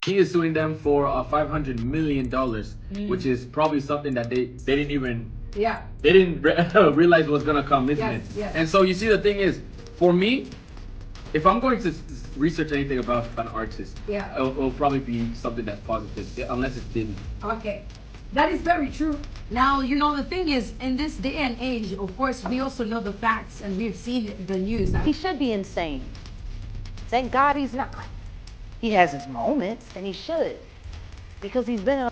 He is suing them for $500 million, which is probably something that they didn't even they didn't realize was gonna come, isn't it? Yes. And so you see, the thing is, for me, if I'm going to research anything about an artist, it'll probably be something that's positive, unless it's didn't. Okay. That is very true. Now, the thing is, in this day and age, of course, we also know the facts and we've seen the news. He should be insane. Thank God he's not. He has his moments, and he should, because he's been in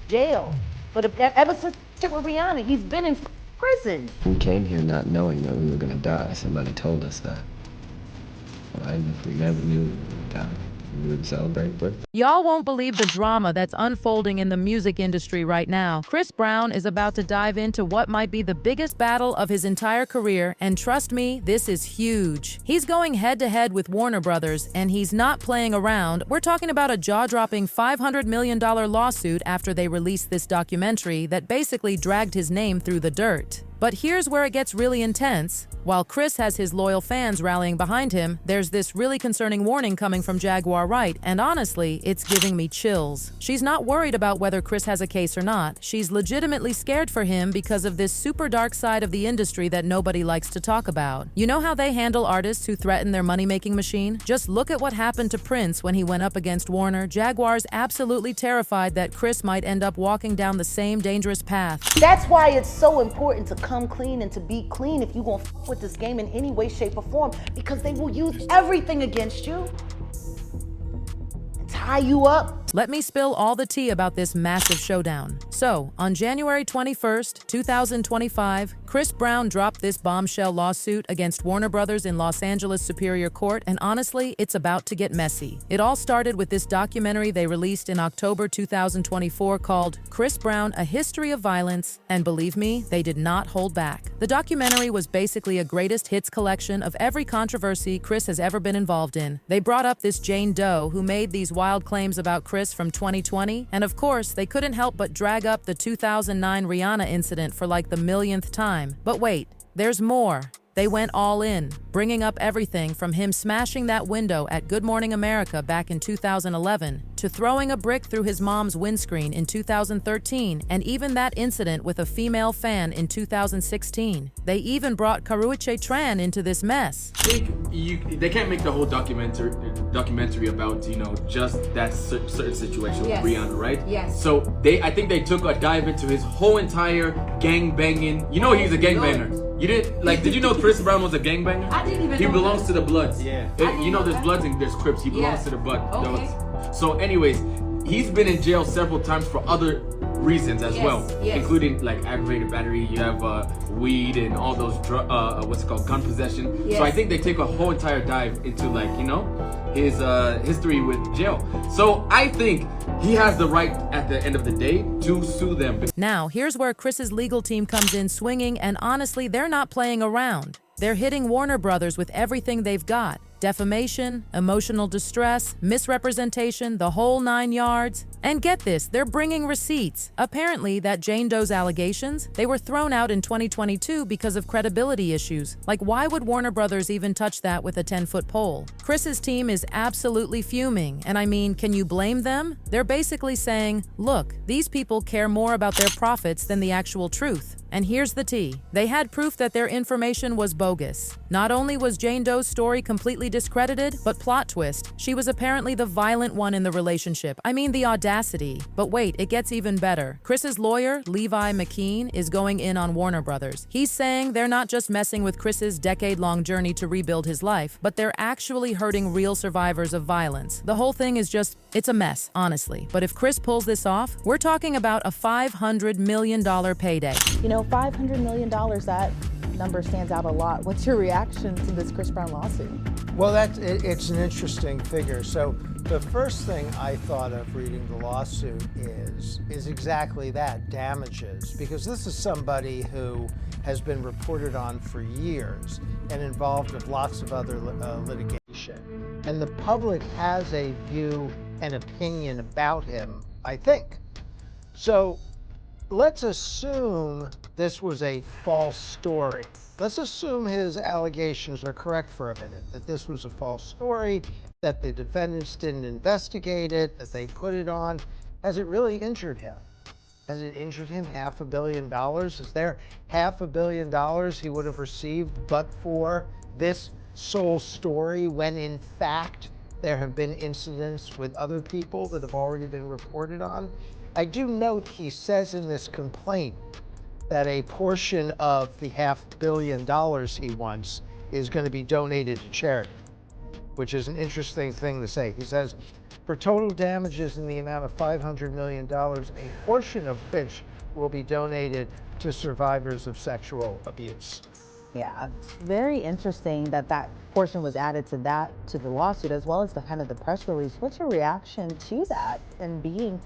jail. But ever since with Rihanna, he's been in prison. We came here not knowing that we were gonna die. Somebody told us that. Well, if we never knew we would die, we would celebrate birthday. Y'all won't believe the drama that's unfolding in the music industry right now. Chris Brown is about to dive into what might be the biggest battle of his entire career, and trust me, this is huge. He's going head-to-head with Warner Brothers, and he's not playing around. We're talking about a jaw-dropping $500 million lawsuit after they released this documentary that basically dragged his name through the dirt. But here's where it gets really intense. While Chris has his loyal fans rallying behind him, there's this really concerning warning coming from Jaguar Wright, and honestly, it's giving me chills. She's not worried about whether Chris has a case or not. She's legitimately scared for him because of this super dark side of the industry that nobody likes to talk about. You know how they handle artists who threaten their money-making machine? Just look at what happened to Prince when he went up against Warner. Jaguar's absolutely terrified that Chris might end up walking down the same dangerous path. That's why it's so important to come clean and to be clean if you gonna with this game in any way, shape, or form, because they will use everything against you and tie you up. Let me spill all the tea about this massive showdown. So, on January 21st, 2025, Chris Brown dropped this bombshell lawsuit against Warner Brothers in Los Angeles Superior Court, and honestly, it's about to get messy. It all started with this documentary they released in October 2024 called Chris Brown: A History of Violence, and believe me, they did not hold back. The documentary was basically a greatest hits collection of every controversy Chris has ever been involved in. They brought up this Jane Doe who made these wild claims about Chris from 2020, and of course, they couldn't help but drag up the 2009 Rihanna incident for like the millionth time. But wait, there's more. They went all in, bringing up everything from him smashing that window at Good Morning America back in 2011 to throwing a brick through his mom's windscreen in 2013, and even that incident with a female fan in 2016. They even brought Karrueche Tran into this mess. I think they can't make the whole documentary about, just that certain situation with Rihanna, right? Yes. So I think they took a dive into his whole entire gang banging. He's a gangbanger. You did you know Chris Brown was a gangbanger? I didn't even know. He belongs to the Bloods. Yeah. There's Bloods and there's Crips. He belongs to the Blood. Okay. So anyways, he's been in jail several times for other reasons as well, including like aggravated battery. You have weed and all those gun possession. Yes. So I think they take a whole entire dive into his history with jail. So I think he has the right at the end of the day to sue them. Now, here's where Chris's legal team comes in swinging, and honestly, they're not playing around. They're hitting Warner Brothers with everything they've got. Defamation, emotional distress, misrepresentation, the whole 9 yards. And get this, they're bringing receipts. Apparently, that Jane Doe's allegations, they were thrown out in 2022 because of credibility issues. Like, why would Warner Brothers even touch that with a 10-foot pole? Chris's team is absolutely fuming, and I mean, can you blame them? They're basically saying, look, these people care more about their profits than the actual truth. And here's the tea. They had proof that their information was bogus. Not only was Jane Doe's story completely discredited, but plot twist, she was apparently the violent one in the relationship. I mean, the audacity. But wait, it gets even better. Chris's lawyer, Levi McKean, is going in on Warner Brothers. He's saying they're not just messing with Chris's decade-long journey to rebuild his life, but they're actually hurting real survivors of violence. The whole thing is it's a mess, honestly. But if Chris pulls this off, we're talking about a $500 million payday. $500 million, that number stands out a lot. What's your reaction to this Chris Brown lawsuit? Well, it's an interesting figure. So the first thing I thought of reading the lawsuit is exactly that, damages, because this is somebody who has been reported on for years and involved with lots of other litigation. And the public has a view and opinion about him, I think. So let's assume this was a false story. Let's assume his allegations are correct for a minute, that this was a false story, that the defendants didn't investigate it, that they put it on. Has it really injured him? Has it injured him $500 million? Is there $500 million he would have received but for this sole story, when in fact there have been incidents with other people that have already been reported on? I do note he says in this complaint that a portion of the $500 million he wants is going to be donated to charity, which is an interesting thing to say. He says, for total damages in the amount of $500 million, a portion of which will be donated to survivors of sexual abuse. Yeah, very interesting that that portion was added to the lawsuit, as well as the kind of the press release. What's your reaction to that, and being,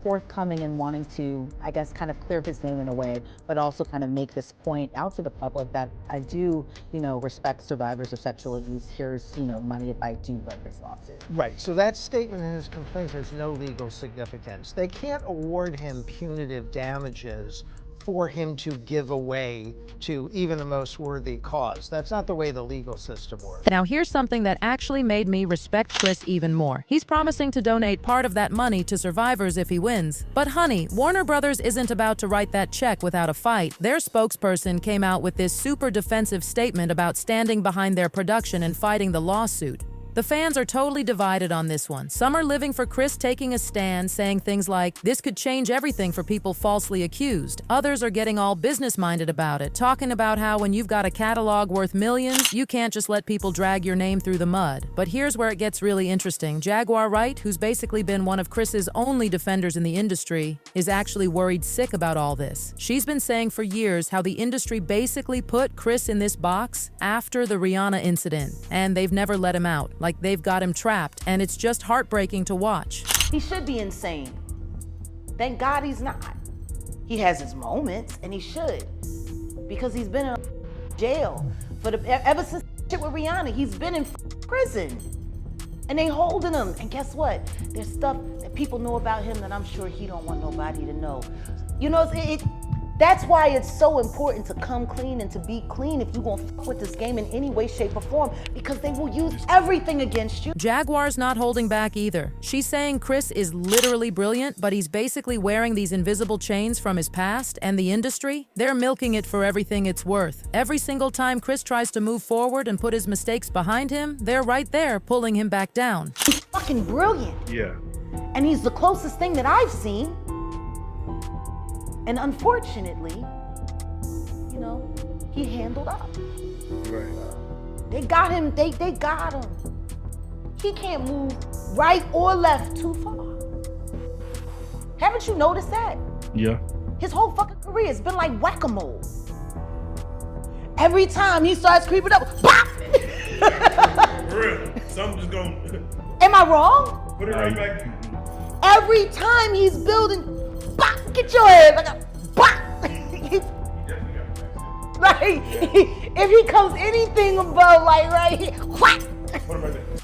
forthcoming and wanting to, I guess, kind of clear his name in a way, but also kind of make this point out to the public that I do, respect survivors of sexual abuse. Here's, money if I do win this lawsuit. Right, so that statement in his complaint has no legal significance. They can't award him punitive damages for him to give away to even the most worthy cause. That's not the way the legal system works. Now here's something that actually made me respect Chris even more. He's promising to donate part of that money to survivors if he wins. But honey, Warner Brothers isn't about to write that check without a fight. Their spokesperson came out with this super defensive statement about standing behind their production and fighting the lawsuit. The fans are totally divided on this one. Some are living for Chris taking a stand, saying things like, this could change everything for people falsely accused. Others are getting all business-minded about it, talking about how when you've got a catalog worth millions, you can't just let people drag your name through the mud. But here's where it gets really interesting. Jaguar Wright, who's basically been one of Chris's only defenders in the industry, is actually worried sick about all this. She's been saying for years how the industry basically put Chris in this box after the Rihanna incident, and they've never let him out. Like they've got him trapped, and it's just heartbreaking to watch. He should be insane. Thank God he's not. He has his moments, and he should, because he's been in jail for ever since shit with Rihanna. He's been in prison, and they holding him. And guess what? There's stuff that people know about him that I'm sure he don't want nobody to know. That's why it's so important to come clean and to be clean if you're gonna fuck with this game in any way, shape, or form, because they will use everything against you. Jaguar's not holding back either. She's saying Chris is literally brilliant, but he's basically wearing these invisible chains from his past, and the industry, they're milking it for everything it's worth. Every single time Chris tries to move forward and put his mistakes behind him, they're right there pulling him back down. He's fucking brilliant. Yeah. And he's the closest thing that I've seen. And unfortunately, he handled up. Right. They got him, they got him. He can't move right or left too far. Haven't you noticed that? Yeah. His whole fucking career has been like whack-a-mole. Every time he starts creeping up, bop! For real, something just gonna... Am I wrong? Put it right back. Every time he's building, bop, get your head like a bop. Like, if he comes anything above, like right here, whack.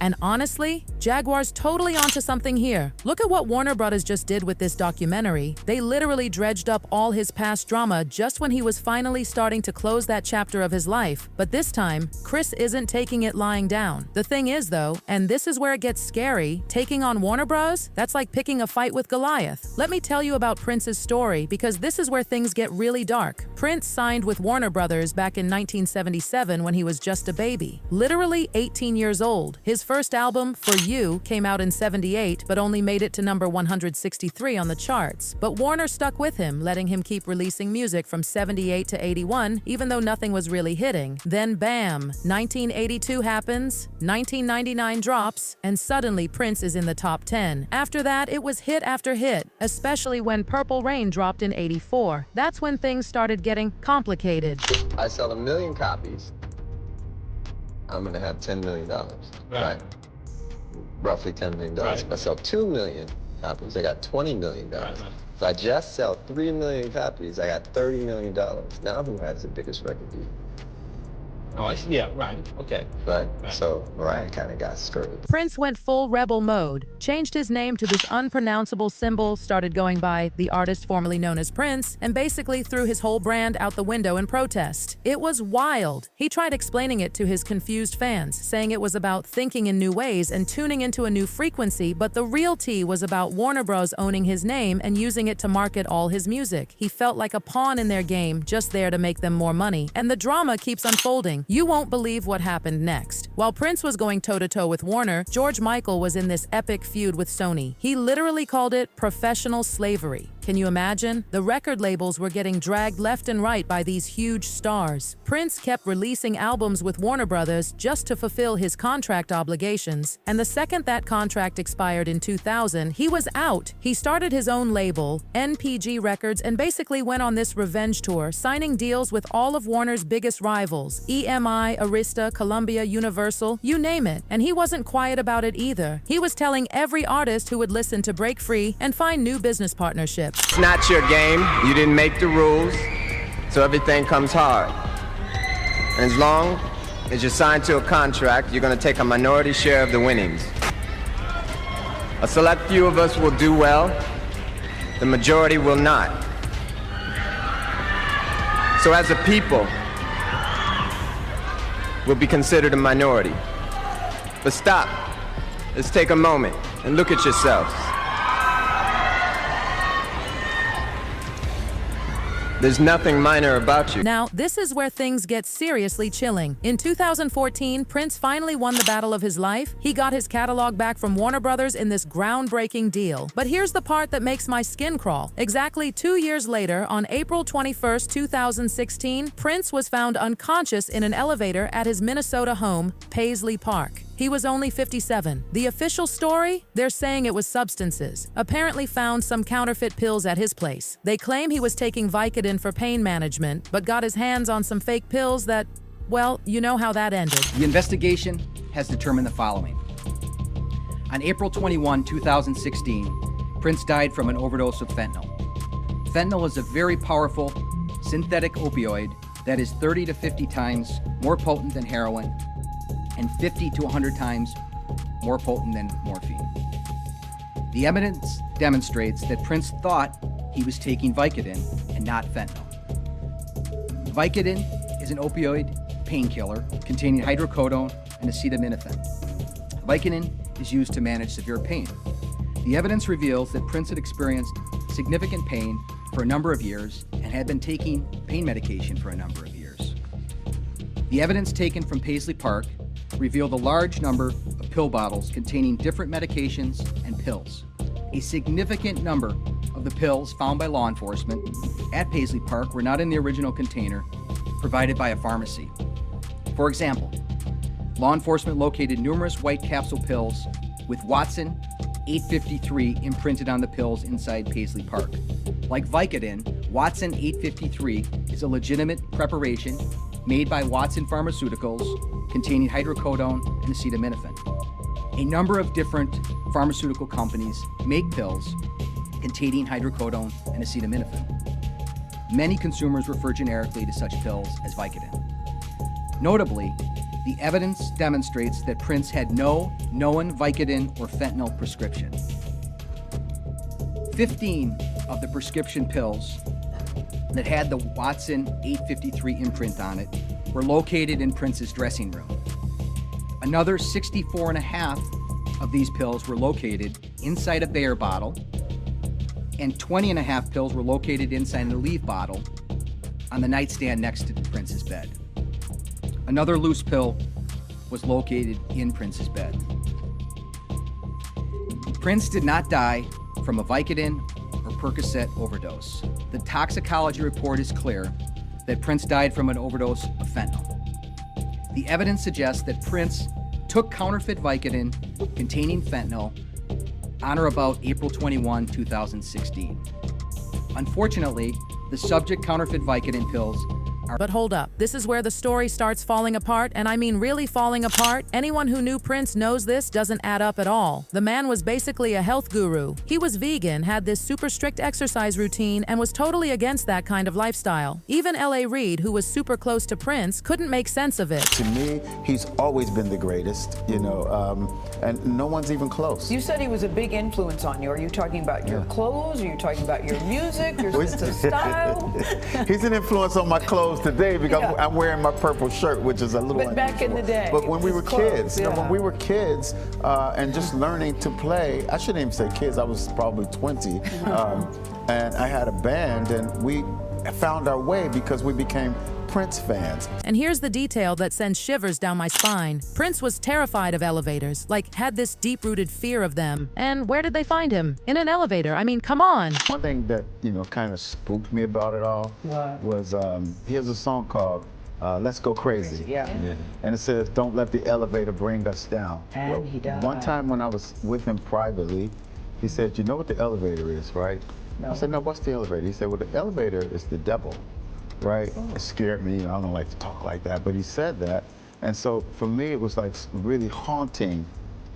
And honestly, Jaguar's totally onto something here. Look at what Warner Brothers just did with this documentary. They literally dredged up all his past drama just when he was finally starting to close that chapter of his life. But this time, Chris isn't taking it lying down. The thing is though, and this is where it gets scary, taking on Warner Bros., that's like picking a fight with Goliath. Let me tell you about Prince's story, because this is where things get really dark. Prince signed with Warner Brothers back in 1977 when he was just a baby, literally 18 years old. His first album, For You, came out in '78, but only made it to number 163 on the charts. But Warner stuck with him, letting him keep releasing music from '78 to '81, even though nothing was really hitting. Then bam, 1982 happens, 1999 drops, and suddenly Prince is in the top 10. After that, it was hit after hit, especially when Purple Rain dropped in '84. That's when things started getting complicated. I sell 1 million copies, I'm gonna have $10 million, right? Roughly $10 million. Right. If I sell 2 million copies, I got $20 million. Right. If I just sell 3 million copies, I got $30 million. Now who has the biggest record deal? Oh, I see. Yeah, right. Okay. Right? So Mariah kind of got screwed. Prince went full rebel mode, changed his name to this unpronounceable symbol, started going by the artist formerly known as Prince, and basically threw his whole brand out the window in protest. It was wild. He tried explaining it to his confused fans, saying it was about thinking in new ways and tuning into a new frequency, but the real tea was about Warner Bros. Owning his name and using it to market all his music. He felt like a pawn in their game, just there to make them more money. And the drama keeps unfolding. You won't believe what happened next. While Prince was going toe-to-toe with Warner, George Michael was in this epic feud with Sony. He literally called it professional slavery. Can you imagine? The record labels were getting dragged left and right by these huge stars. Prince kept releasing albums with Warner Brothers just to fulfill his contract obligations, and the second that contract expired in 2000, he was out. He started his own label, NPG Records, and basically went on this revenge tour, signing deals with all of Warner's biggest rivals, EMI, Arista, Columbia, Universal, you name it. And he wasn't quiet about it either. He was telling every artist who would listen to break free and find new business partnerships. It's not your game. You didn't make the rules, so everything comes hard. And as long as you're signed to a contract, you're going to take a minority share of the winnings. A select few of us will do well. The majority will not. So as a people, we'll be considered a minority. But stop. Let's take a moment and look at yourselves. There's nothing minor about you. Now, this is where things get seriously chilling. In 2014, Prince finally won the battle of his life. He got his catalog back from Warner Brothers in this groundbreaking deal. But here's the part that makes my skin crawl. Exactly 2 years later, on April 21st, 2016, Prince was found unconscious in an elevator at his Minnesota home, Paisley Park. He was only 57. The official story? They're saying it was substances. Apparently found some counterfeit pills at his place. They claim he was taking Vicodin for pain management, but got his hands on some fake pills that, well, you know how that ended. The investigation has determined the following. On April 21, 2016, Prince died from an overdose of fentanyl. Fentanyl is a very powerful synthetic opioid that is 30 to 50 times more potent than heroin and 50 to 100 times more potent than morphine. The evidence demonstrates that Prince thought he was taking Vicodin and not fentanyl. Vicodin is an opioid painkiller containing hydrocodone and acetaminophen. Vicodin is used to manage severe pain. The evidence reveals that Prince had experienced significant pain for a number of years and had been taking pain medication for a number of years. The evidence taken from Paisley Park revealed a large number of pill bottles containing different medications and pills. A significant number of the pills found by law enforcement at Paisley Park were not in the original container provided by a pharmacy. For example, law enforcement located numerous white capsule pills with Watson 853 imprinted on the pills inside Paisley Park. Like Vicodin, Watson 853 is a legitimate preparation made by Watson Pharmaceuticals containing hydrocodone and acetaminophen. A number of different pharmaceutical companies make pills containing hydrocodone and acetaminophen. Many consumers refer generically to such pills as Vicodin. Notably, the evidence demonstrates that Prince had no known Vicodin or fentanyl prescription. 15 of the prescription pills that had the Watson 853 imprint on it were located in Prince's dressing room. Another 64 and a half of these pills were located inside a Bayer bottle, and 20 and a half pills were located inside a leaf bottle on the nightstand next to Prince's bed. Another loose pill was located in Prince's bed. Prince did not die from a Vicodin or Percocet overdose. The toxicology report is clear that Prince died from an overdose of fentanyl. The evidence suggests that Prince took counterfeit Vicodin containing fentanyl on or about April 21, 2016. Unfortunately, the subject counterfeit Vicodin pills But hold up, this is where the story starts falling apart, and I mean really falling apart. Anyone who knew Prince knows this doesn't add up at all. The man was basically a health guru. He was vegan, had this super strict exercise routine, and was totally against that kind of lifestyle. Even L.A. Reid, who was super close to Prince, couldn't make sense of it. To me, he's always been the greatest, you know, and no one's even close. You said he was a big influence on you. Are you talking about your clothes? Are you talking about your music, your sense of style? He's an influence on my clothes today because I'm wearing my purple shirt, which is a little unusual. Back in the day. But when we were kids, yeah. you know, when we were kids and just learning to play, I shouldn't even say kids, I was probably 20, and I had a band, and we found our way because we became Prince fans. And here's the detail that sends shivers down my spine. Prince was terrified of elevators, like had this deep-rooted fear of them. And where did they find him? In an elevator. I mean, come on. One thing that, you know, kind of spooked me about it all was he has a song called Let's Go Crazy. Yeah. And it says, don't let the elevator bring us down. And he died. One time when I was with him privately, he said, you know what the elevator is, right? No. I said, no, what's the elevator? He said, well, the elevator is the devil, right? It scared me. I don't like to talk like that, but he said that. And so for me, it was like really haunting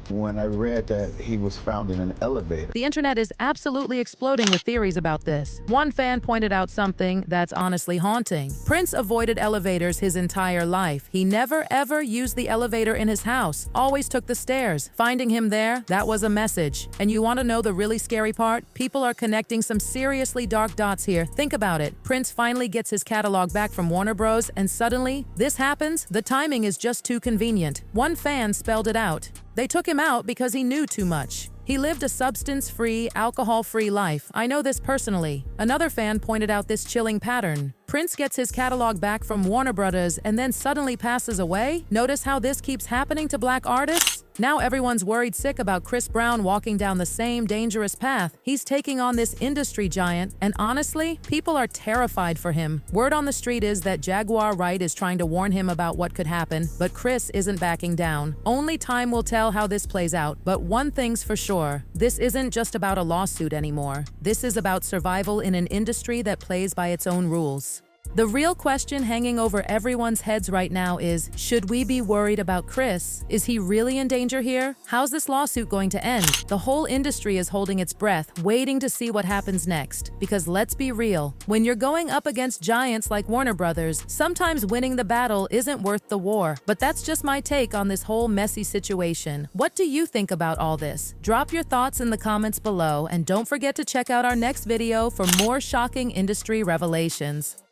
when I read that he was found in an elevator. The internet is absolutely exploding with theories about this. One fan pointed out something that's honestly haunting. Prince avoided elevators his entire life. He never ever used the elevator in his house, always took the stairs. Finding him there, that was a message. And you want to know the really scary part? People are connecting some seriously dark dots here. Think about it. Prince finally gets his catalog back from Warner Bros. And suddenly, this happens? The timing is just too convenient. One fan spelled it out. They took him out because he knew too much. He lived a substance-free, alcohol-free life. I know this personally. Another fan pointed out this chilling pattern. Prince gets his catalog back from Warner Brothers and then suddenly passes away? Notice how this keeps happening to black artists? Now everyone's worried sick about Chris Brown walking down the same dangerous path. He's taking on this industry giant, and honestly, people are terrified for him. Word on the street is that Jaguar Wright is trying to warn him about what could happen, but Chris isn't backing down. Only time will tell how this plays out, but one thing's for sure. This isn't just about a lawsuit anymore. This is about survival in an industry that plays by its own rules. The real question hanging over everyone's heads right now is, should we be worried about Chris? Is he really in danger here? How's this lawsuit going to end? The whole industry is holding its breath, waiting to see what happens next. Because let's be real, when you're going up against giants like Warner Brothers, sometimes winning the battle isn't worth the war. But that's just my take on this whole messy situation. What do you think about all this? Drop your thoughts in the comments below, and don't forget to check out our next video for more shocking industry revelations.